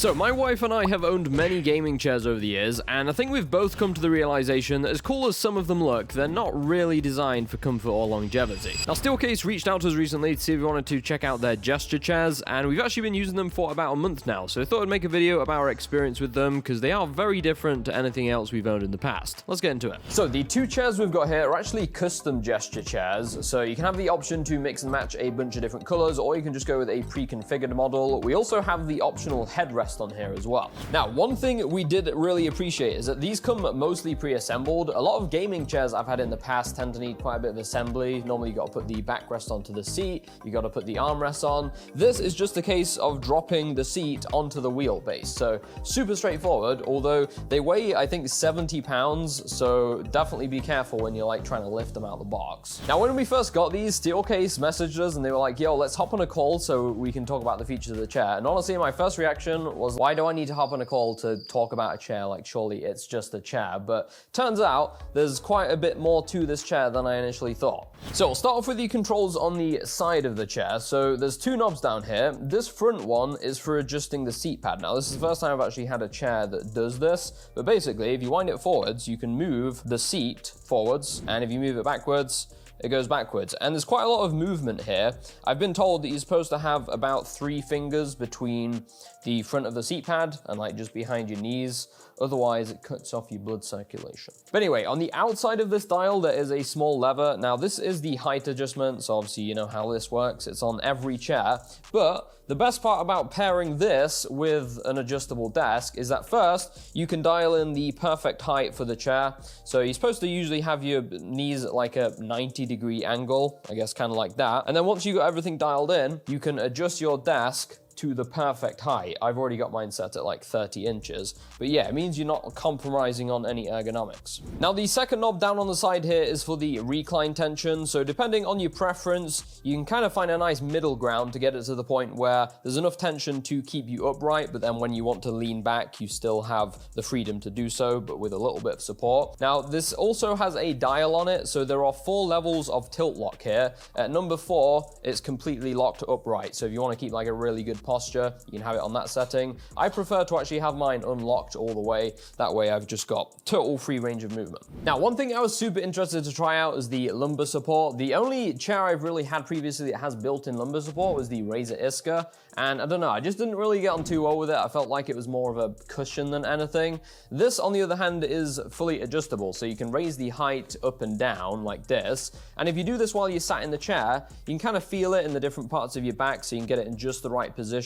So my wife and I have owned many gaming chairs over the years, and I think we've both come to the realization that as cool as some of them look, they're not really designed for comfort or longevity. Now Steelcase reached out to us recently to see if we wanted to check out their gesture chairs, and we've actually been using them for about a month now, so I thought I'd make a video about our experience with them because they are very different to anything else we've owned in the past. Let's get into it. So the two chairs we've got here are actually custom gesture chairs, so you can have the option to mix and match a bunch of different colors, or you can just go with a pre-configured model. We also have the optional headrest on here as well. Now, one thing we did really appreciate is that these come mostly pre-assembled. A lot of gaming chairs I've had in the past tend to need quite a bit of assembly. Normally you got to put the backrest onto the seat, you got to put the armrests on. This is just a case of dropping the seat onto the wheelbase, so super straightforward, although they weigh, I think, 70 pounds, so definitely be careful when you're like trying to lift them out of the box. Now, when we first got these, Steelcase messaged us and they were like, yo, let's hop on a call so we can talk about the features of the chair. And honestly, my first reaction was, why do I need to hop on a call to talk about a chair? Like, surely it's just a chair. But turns out there's quite a bit more to this chair than I initially thought. So we'll start off with the controls on the side of the chair. So there's two knobs down here. This front one is for adjusting the seat pad. Now, this is the first time I've actually had a chair that does this, but basically, if you wind it forwards, you can move the seat forwards, and if you move it backwards, it goes backwards. And there's quite a lot of movement here. I've been told that you're supposed to have about 3 fingers between the front of the seat pad and like just behind your knees. Otherwise, it cuts off your blood circulation. But anyway, on the outside of this dial, there is a small lever. Now, this is the height adjustment, so obviously you know how this works. It's on every chair. But the best part about pairing this with an adjustable desk is that first, you can dial in the perfect height for the chair. So you're supposed to usually have your knees at like a 90-degree angle, I guess kind of like that. And then once you got everything dialed in, you can adjust your desk to the perfect height. I've already got mine set at like 30 inches. But yeah, it means you're not compromising on any ergonomics. Now, the second knob down on the side here is for the recline tension. So depending on your preference, you can kind of find a nice middle ground to get it to the point where there's enough tension to keep you upright, but then when you want to lean back, you still have the freedom to do so, but with a little bit of support. Now, this also has a dial on it. So there are 4 levels of tilt lock here. At number 4, it's completely locked upright. So if you want to keep like a really good posture, you can have it on that setting. I prefer to actually have mine unlocked all the way. That way I've just got total free range of movement. Now, one thing I was super interested to try out is the lumbar support. The only chair I've really had previously that has built-in lumbar support was the Razer Iska, and I don't know, I just didn't really get on too well with it. I felt like it was more of a cushion than anything. This, on the other hand, is fully adjustable, so you can raise the height up and down like this, and if you do this while you're sat in the chair, you can kind of feel it in the different parts of your back, so you can get it in just the right position.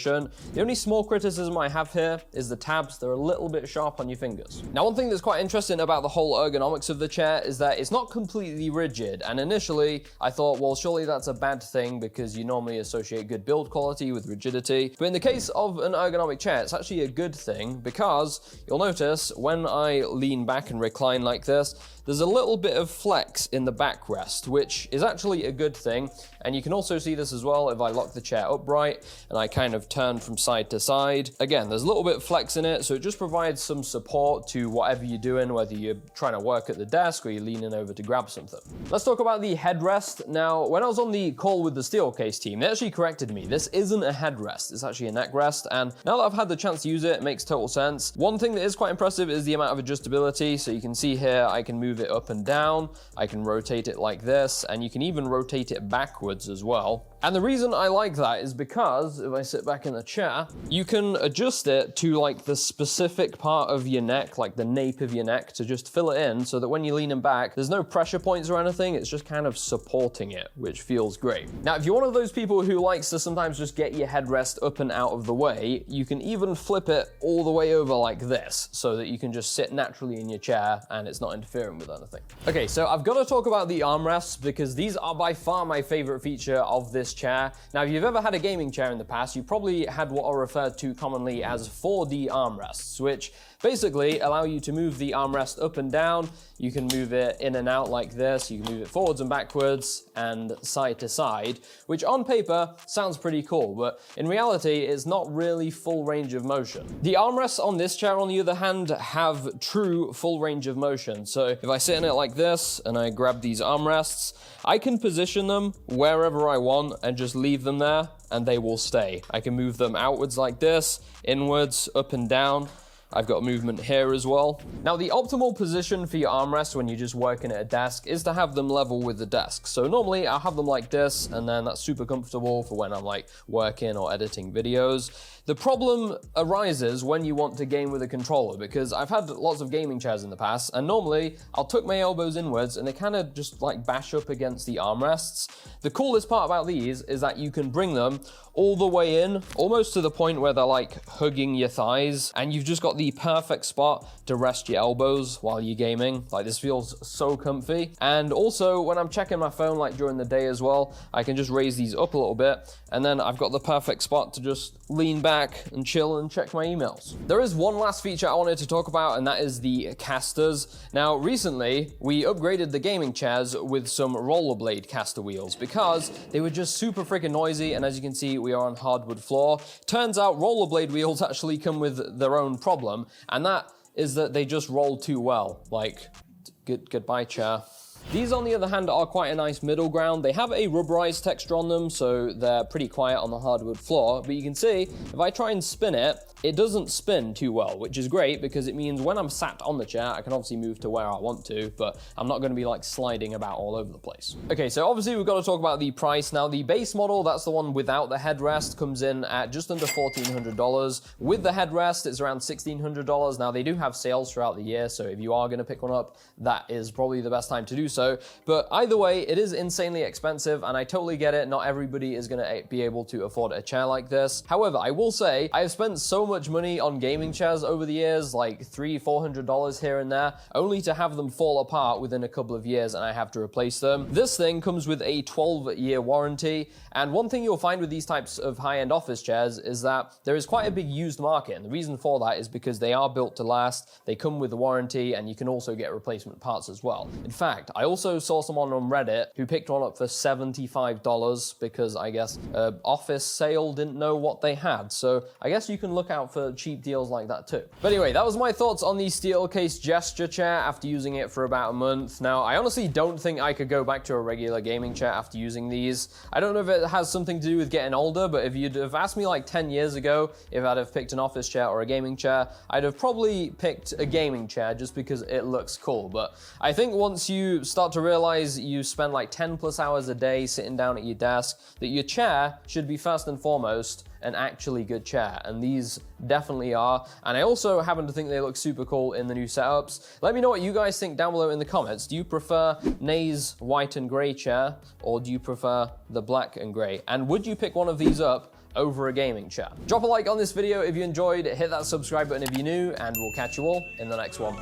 The only small criticism I have here is the tabs. They're a little bit sharp on your fingers. Now, one thing that's quite interesting about the whole ergonomics of the chair is that it's not completely rigid, and initially I thought, well, surely that's a bad thing because you normally associate good build quality with rigidity. But in the case of an ergonomic chair, it's actually a good thing because you'll notice when I lean back and recline like this, there's a little bit of flex in the backrest, which is actually a good thing. And you can also see this as well if I lock the chair upright and I kind of turn from side to side. Again, there's a little bit of flex in it, so it just provides some support to whatever you're doing, whether you're trying to work at the desk or you're leaning over to grab something. Let's talk about the headrest. Now, when I was on the call with the Steelcase team, they actually corrected me. This isn't a headrest, it's actually a neck rest. And now that I've had the chance to use it, it makes total sense. One thing that is quite impressive is the amount of adjustability. So you can see here, I can move it up and down, I can rotate it like this, and you can even rotate it backwards as well. And the reason I like that is because if I sit back in the chair, you can adjust it to like the specific part of your neck, like the nape of your neck, to just fill it in so that when you're leaning back, there's no pressure points or anything. It's just kind of supporting it, which feels great. Now, if you're one of those people who likes to sometimes just get your headrest up and out of the way, you can even flip it all the way over like this so that you can just sit naturally in your chair and it's not interfering with anything. Okay, so I've got to talk about the armrests because these are by far my favorite feature of this chair. Now, if you've ever had a gaming chair in the past, you probably had what are referred to commonly as 4D armrests, which basically allow you to move the armrest up and down. You can move it in and out like this. You can move it forwards and backwards and side to side, which on paper sounds pretty cool, but in reality, it's not really full range of motion. The armrests on this chair, on the other hand, have true full range of motion. So if I sit in it like this and I grab these armrests, I can position them wherever I want and just leave them there. and they will stay. I can move them outwards like this, inwards, up and down. I've got movement here as well. Now, the optimal position for your armrests when you're just working at a desk is to have them level with the desk. So normally I'll have them like this, and then that's super comfortable for when I'm like working or editing videos. The problem arises when you want to game with a controller, because I've had lots of gaming chairs in the past, and normally I'll tuck my elbows inwards and they kind of just like bash up against the armrests. The coolest part about these is that you can bring them all the way in, almost to the point where they're like hugging your thighs, and you've just got the perfect spot to rest your elbows while you're gaming. Like, this feels so comfy. And also when I'm checking my phone like during the day as well, I can just raise these up a little bit, and then I've got the perfect spot to just lean back and chill and check my emails. There is one last feature I wanted to talk about, and that is the casters. Now, recently we upgraded the gaming chairs with some rollerblade caster wheels because they were just super freaking noisy, and as you can see, we are on hardwood floor. Turns out rollerblade wheels actually come with their own problem, and that is that they just roll too well. Like, goodbye chair. These, on the other hand, are quite a nice middle ground. They have a rubberized texture on them, so they're pretty quiet on the hardwood floor. But you can see, if I try and spin it, it doesn't spin too well, which is great because it means when I'm sat on the chair, I can obviously move to where I want to, but I'm not going to be like sliding about all over the place. Okay, so obviously we've got to talk about the price. Now, the base model, that's the one without the headrest, comes in at just under $1,400. With the headrest, it's around $1,600. Now, they do have sales throughout the year, so if you are going to pick one up, that is probably the best time to do so. But either way, it is insanely expensive, and I totally get it. Not everybody is going to be able to afford a chair like this. However, I will say I have spent so much money on gaming chairs over the years, like $300-400 here and there, only to have them fall apart within a couple of years and I have to replace them. This thing comes with a 12-year warranty, and one thing you'll find with these types of high-end office chairs is that there is quite a big used market, and the reason for that is because they are built to last, they come with a warranty, and you can also get replacement parts as well. In fact, I also saw someone on Reddit who picked one up for $75 because I guess office sale didn't know what they had. So I guess you can look out for cheap deals like that too. But anyway, that was my thoughts on the Steelcase Gesture chair after using it for about a month. Now, I honestly don't think I could go back to a regular gaming chair after using these. I don't know if it has something to do with getting older, but if you'd have asked me like 10 years ago if I'd have picked an office chair or a gaming chair, I'd have probably picked a gaming chair just because it looks cool. But I think once you start to realize you spend like 10 plus hours a day sitting down at your desk, that your chair should be first and foremost an actually good chair, and these definitely are. And I also happen to think they look super cool in the new setups. Let me know what you guys think down below in the comments. Do you prefer Nay's white and grey chair, or do you prefer the black and grey? And would you pick one of these up over a gaming chair? Drop a like on this video if you enjoyed, hit that subscribe button if you're new, and we'll catch you all in the next one.